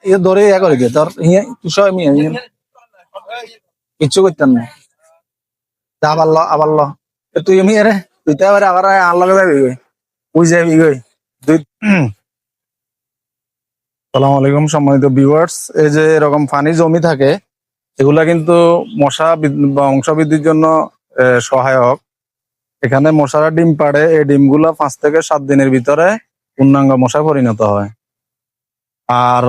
ইয়ে ধরে ইয়া করে দিয়ে তোর ইয়ে তুষো আমি কিচ্ছু করতাম না আবার ল তুই আমি আরে তুই তো আবার আল্লাহকে যাবি গই বুঝ যাবি গই তুই সালাম আলাইকুম সম্মানিত ভিউয়ার্স। এই যে এরকম পানি জমি থাকে এগুলা কিন্তু মশা বংশবৃদ্ধির জন্য সহায়ক। এখানে মশারা ডিম পাড়ে, এই ডিমগুলা 5 থেকে 7 দিনের ভিতরে পূর্ণাঙ্গ মশায় পরিণত হয়। আর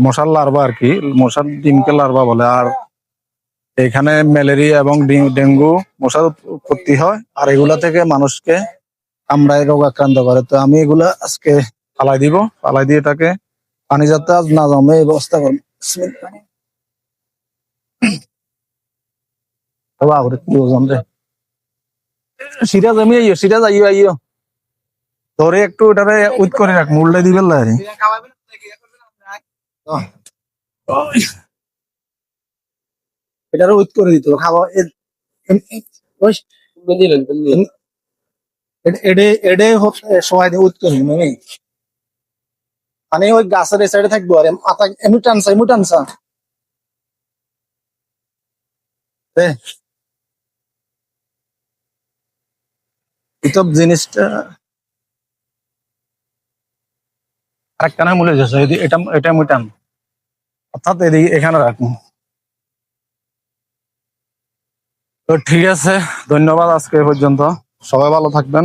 মশার লার্ভা আর কি, মশার ডিমকে লার্ভা বলে। আর এখানে ম্যালেরিয়া এবং ডেঙ্গু মশার উৎপত্তি হয়, আর এগুলা থেকে মানুষকে কামড়ায় রোগ আক্রান্ত করে। তো আমি এগুলা আজকে ফালাই দিব, ফালাই দিয়ে এটাকে পানি যাতে আজ না জমে এই ব্যবস্থা করবো। কি ওজন রে সিরাজ, আমি আইও সিরাজ, আইও ধরে একটু ওটারে উইট করে রাখ, মুড়লে দিবে লারে এটারে উইট করে দিত খাওয়া এডে এডে সবাই দিয়ে উইট করে আমি মানে ওই গাছের এই সাইডে থাকবো। আর আতা এমনি টানসা এইসব জিনিসটা আরেকটা না মূলে যাচ্ছে, এটা এটা মুটান অর্থাৎ এদিকে এখানে রাখুন। তো ঠিক আছে, ধন্যবাদ আজকে এ পর্যন্ত, সবাই ভালো থাকবেন।